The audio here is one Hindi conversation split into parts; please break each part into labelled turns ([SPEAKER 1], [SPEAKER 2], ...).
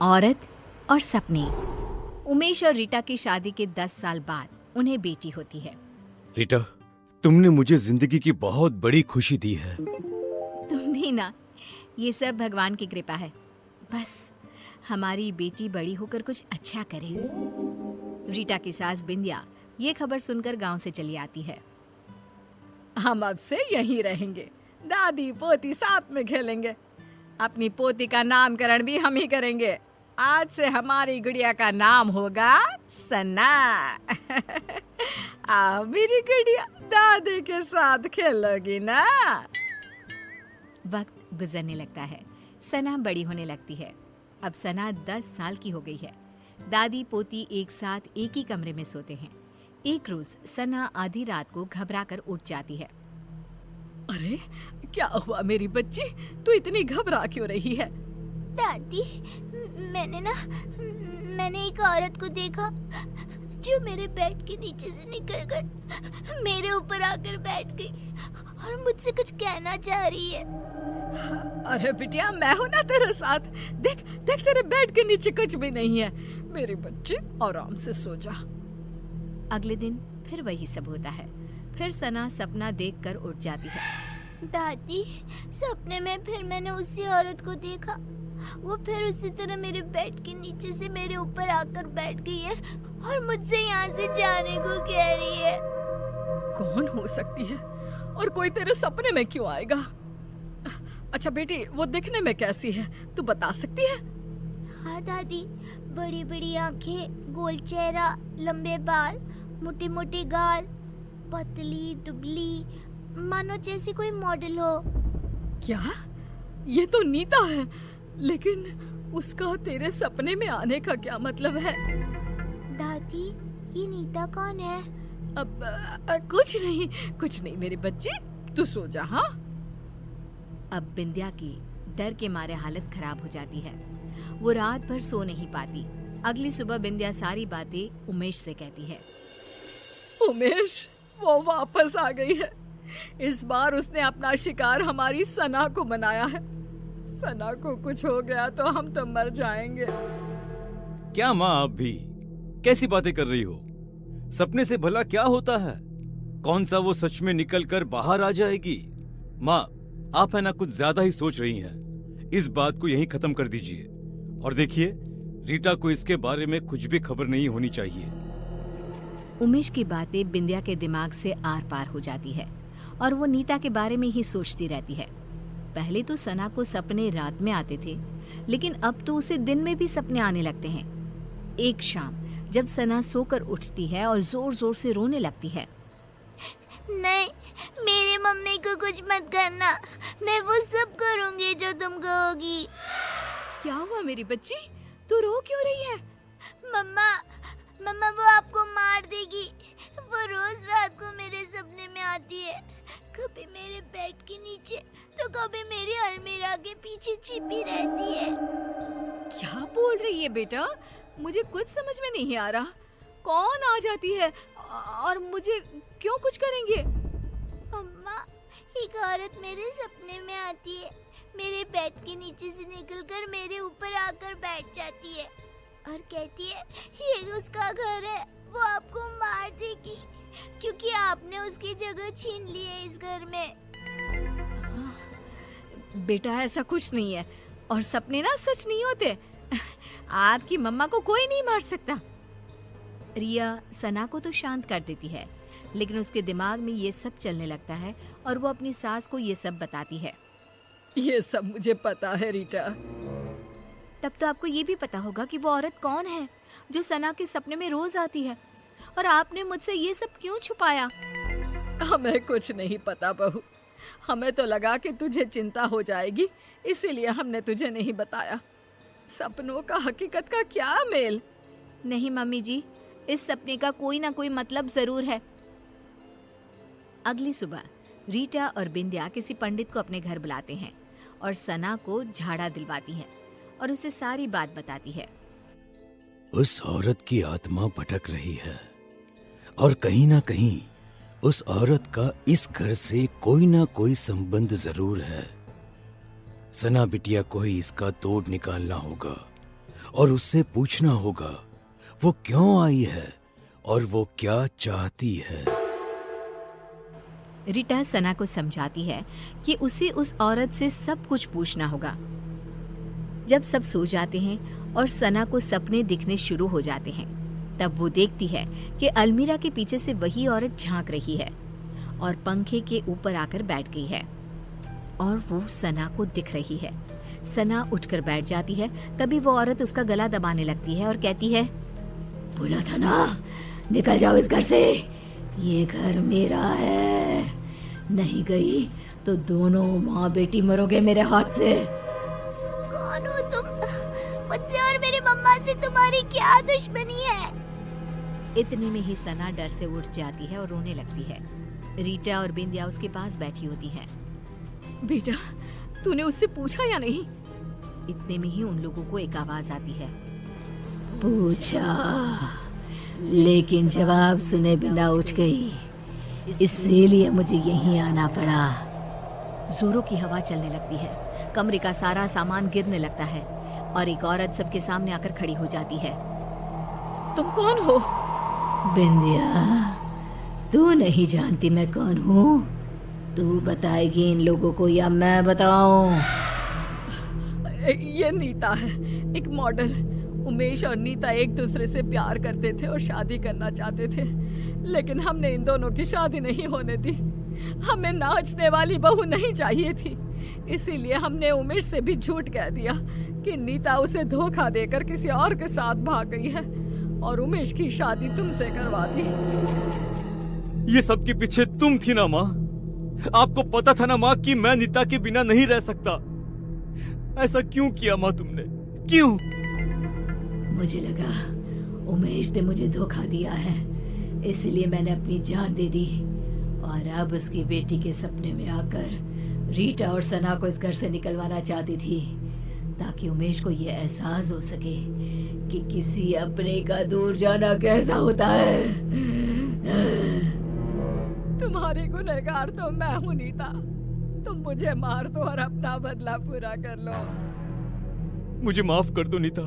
[SPEAKER 1] औरत और सपने। उमेश और रीटा की शादी के 10 साल बाद उन्हें बेटी होती है।
[SPEAKER 2] रीटा, तुमने मुझे जिंदगी की बहुत बड़ी खुशी दी है।
[SPEAKER 1] तुम भी ना, ये सब भगवान की कृपा है। बस हमारी बेटी बड़ी होकर कुछ अच्छा करे। रीटा की सास बिंदिया ये खबर सुनकर गांव से चली आती है।
[SPEAKER 3] हम अब से यहीं रहेंगे, दादी पोती साथ में खेलेंगे। अपनी पोती का नामकरण भी हम ही करेंगे। आज से हमारी गुड़िया का नाम होगा सना। आओ मेरी गुड़िया, दादी के साथ खेलोगी ना।
[SPEAKER 1] वक्त गुजरने लगता है, सना बड़ी होने लगती है। अब सना 10 साल की हो गई है। दादी पोती एक साथ एक ही कमरे में सोते हैं। एक रोज सना आधी रात को घबराकर उठ जाती है।
[SPEAKER 3] अरे क्या हुआ मेरी बच्ची, तू इतनी घबरा क्यों रही है?
[SPEAKER 4] दादी, मैंने एक औरत को देखा जो मेरे बेड के नीचे से निकलकर मेरे ऊपर आकर बैठ गई और मुझसे कुछ कहना चाह रही है।
[SPEAKER 3] अरे बिटिया, मैं हूं ना तेरे साथ। देख देख, तेरे बेड के नीचे कुछ भी नहीं है। मेरी बच्ची आराम से सो जा।
[SPEAKER 1] अगले दिन फिर वही सब होता है। फिर सना सपना देखकर उठ जाती है।
[SPEAKER 4] दादी, सपने में फिर मैंने उसी औरत को देखा। वो फिर उसी तरह मेरे बेड के नीचे से मेरे ऊपर आकर बैठ गई है और मुझसे यहाँ से जाने को कह रही है।
[SPEAKER 3] कौन हो सकती है और कोई तेरे सपने में क्यों आएगा? अच्छा बेटी, वो दिखने में कैसी है, तू बता सकती है?
[SPEAKER 4] हाँ दादी, बड़ी बड़ी आंखें, गोल चेहरा, लंबे बाल, मोटे मोटे गाल, पतली दुबली, मानो जैसी कोई मॉडल हो।
[SPEAKER 3] क्या? ये तो नीता है, लेकिन उसका तेरे सपने में आने का क्या मतलब है?
[SPEAKER 4] दादी, ये नीता कौन है?
[SPEAKER 3] अब कुछ नहीं मेरी बच्ची, तू सो जा। हाँ,
[SPEAKER 1] अब बिंदिया की डर के मारे हालत खराब हो जाती है। वो रात भर सो नहीं पाती। अगली सुबह बिंदिया सारी बातें उमेश से कहती है।
[SPEAKER 3] उमेश, वो वापस आ गई है। इस बार उसने अपना शिकार हमारी सना को बनाया है। सना को कुछ हो गया तो हम तो मर जाएंगे।
[SPEAKER 2] क्या माँ, आप भी कैसी बातें कर रही हो? सपने से भला क्या होता है? कौन सा वो सच में निकल कर बाहर आ जाएगी? माँ, आप है ना कुछ ज्यादा ही सोच रही हैं। इस बात को यहीं खत्म कर दीजिए। और देखिए, रीटा को इसके बारे में कुछ भी खबर नहीं होनी चाहिए।
[SPEAKER 1] उमेश की बातें बिंदिया के दिमाग से आर पार हो जाती है और वो नीता के बारे में ही सोचती रहती है। पहले तो सना को सपने रात में आते थे, लेकिन अब तो उसे दिन में भी सपने आने लगते हैं। एक शाम जब सना सोकर उठती है और जोर जोर से रोने लगती है।
[SPEAKER 4] नहीं, मेरी मम्मी को कुछ मत करना। मैं वो सब करूंगी जो तुम कहोगी।
[SPEAKER 3] क्या हुआ मेरी बच्ची, तू रो क्यों रही है?
[SPEAKER 4] मम्मा वो आपको मार देगी। वो रोज रात को मेरे सपने में आती है, कभी मेरे बेड के नीचे तो कभी मेरी अलमीरा के पीछे छिपी रहती है।
[SPEAKER 3] क्या बोल रही है बेटा? मुझे कुछ समझ में नहीं आ रहा। कौन आ जाती है और मुझे क्यों कुछ करेंगे?
[SPEAKER 4] अम्मा, एक औरत मेरे सपने में आती है, मेरे बेड के नीचे से निकलकर मेरे ऊपर आकर बैठ जाती है और कहती है ये उसका घर है, वो आपको मार देगी क्योंकि आपने उसकी जगह छीन ली है इस घर में।
[SPEAKER 3] बेटा, ऐसा कुछ नहीं है और सपने ना सच नहीं होते। आपकी मम्मा को कोई नहीं मार सकता।
[SPEAKER 1] रिया सना को तो शांत कर देती है, लेकिन उसके दिमाग में ये सब चलने लगता है और वो अपनी सास को ये सब बताती है।
[SPEAKER 3] ये सब मुझे पता है रीटा।
[SPEAKER 1] तब तो आपको ये भी पता होगा कि वो औरत कौन है जो सना के सपने में रोज आती है, और आपने मुझसे ये सब क्यों छुपाया?
[SPEAKER 3] हमें कुछ नहीं पता बहू। हमें तो लगा कि तुझे चिंता हो जाएगी, इसीलिए हमने तुझे नहीं बताया। सपनों का हकीकत का क्या मेल?
[SPEAKER 1] नहीं मम्मी जी, इस सपने का कोई ना कोई मतलब जरूर है। अगली सुबह रीटा और बिंदिया किसी पंडित को अपने घर बुलाते हैं और सना को झाड़ा दिलवाती हैं और उसे सारी बात बताती है।
[SPEAKER 2] उस औरत की आत्मा भटक रही है और कहीं ना कहीं उस औरत का इस घर से कोई ना कोई संबंध जरूर है। सना बिटिया को ही इसका तोड़ निकालना होगा और उससे पूछना होगा वो क्यों आई है और वो क्या चाहती है।
[SPEAKER 1] रीटा सना को समझाती है कि उसे उस औरत से सब कुछ पूछना होगा। जब सब सो जाते हैं और सना को सपने दिखने शुरू हो जाते हैं, तब वो देखती है कि अलमीरा के पीछे से वही औरत झांक रही है और पंखे के ऊपर आकर बैठ गई है और वो सना को दिख रही है। सना उठकर बैठ जाती है। तभी वो औरत उसका गला दबाने लगती है और कहती है, बोला था ना, निकल जाओ इस घर से, ये घर मेरा है, नहीं गई तो दोनों माँ बेटी मरोगे मेरे हाथ से।
[SPEAKER 4] कौन हो तुम? मुझसे और मेरी मम्मा से तुम्हारी क्या दुश्मनी है?
[SPEAKER 1] इतने में ही सना डर से उठ जाती है और रोने लगती है। रीटा और बिंदिया उसके पास बैठी होती हैं।
[SPEAKER 3] बेटा, तूने उससे पूछा या नहीं?
[SPEAKER 1] इतने में ही उन लोगों को एक आवाज आती है, पूछा, लेकिन जवाब सुने बिना उठ गई, इसीलिए मुझे यहीं आना पड़ा। जोरों की हवा चलने लगती है, कमरे का सारा सामान गिरने लगता है और एक औरत सबके सामने आकर खड़ी हो जाती है।
[SPEAKER 3] तुम कौन हो?
[SPEAKER 1] बिंदिया, तू नहीं जानती मैं कौन हूँ? तू बताएगी इन लोगों को या मैं बताऊं?
[SPEAKER 3] ये नीता है, एक मॉडल। उमेश और नीता एक दूसरे से प्यार करते थे और शादी करना चाहते थे, लेकिन हमने इन दोनों की शादी नहीं होने दी। हमें नाचने वाली बहू नहीं चाहिए थी, इसीलिए हमने उमेश से भी झूठ कह दिया कि नीता उसे धोखा देकर किसी और के साथ भाग गई है और उमेश की शादी तुमसे करवा दी।
[SPEAKER 2] ये सब के पीछे तुम थी ना माँ? आपको पता था ना माँ कि मैं नीता के बिना नहीं रह सकता। ऐसा क्यों किया माँ तुमने? क्यों?
[SPEAKER 1] मुझे लगा उमेश ने मुझे धोखा दिया है, इसलिए मैंने अपनी जान दे दी और अब उसकी बेटी के सपने में आकर रीटा और सना को इस घर से निकलवाना चाहती थी, ताकि उमेश को ये एहसास हो सके कि किसी अपने का दूर जाना कैसा होता है।
[SPEAKER 3] तुम्हारी गुनहगार तो मैं हूँ नीता, तुम मुझे मार दो और अपना बदला पूरा कर लो।
[SPEAKER 2] मुझे माफ कर दो नीता,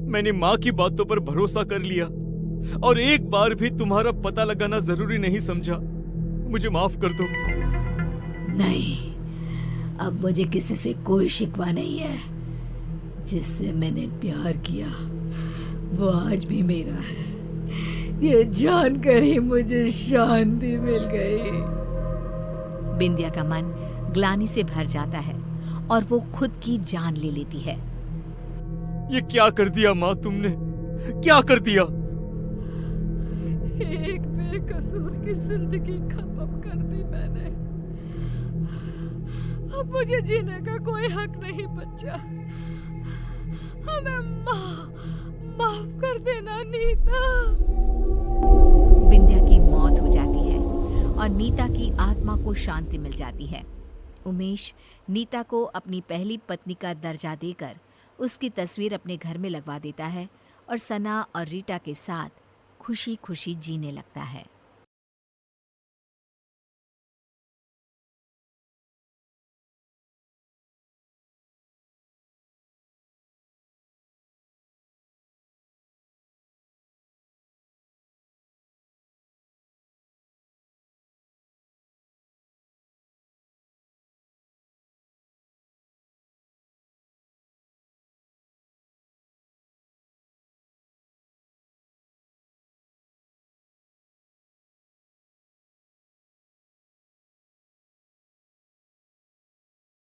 [SPEAKER 2] मैंने माँ की बातों पर भरोसा कर लिया और एक बार भी तुम्हारा पता लगाना जरूरी नहीं समझा। मुझे माफ कर दो।
[SPEAKER 1] नहीं, अब मुझे किसी से कोई शिकवा नहीं है। जिससे मैंने प्यार किया वो आज भी मेरा है। ये जानकर ही मुझे शांति मिल गई। बिंदिया का मन ग्लानि से भर जाता है और वो खुद की जान ले लेती है।
[SPEAKER 2] ये क्या कर दिया माँ तुमने? क्या कर दिया?
[SPEAKER 3] एक बेकसूर की जिंदगी खत्म कर दी मैंने। अब मुझे जीने का कोई हक नहीं बचा। हमें माफ कर देना नीता।
[SPEAKER 1] बिंदिया की मौत हो जाती है और नीता की आत्मा को शांति मिल जाती है। उमेश नीता को अपनी पहली पत्नी का दर्जा देकर उसकी तस्वीर अपने घर में लगवा देता है और सना और रीटा के साथ खुशी खुशी जीने लगता है।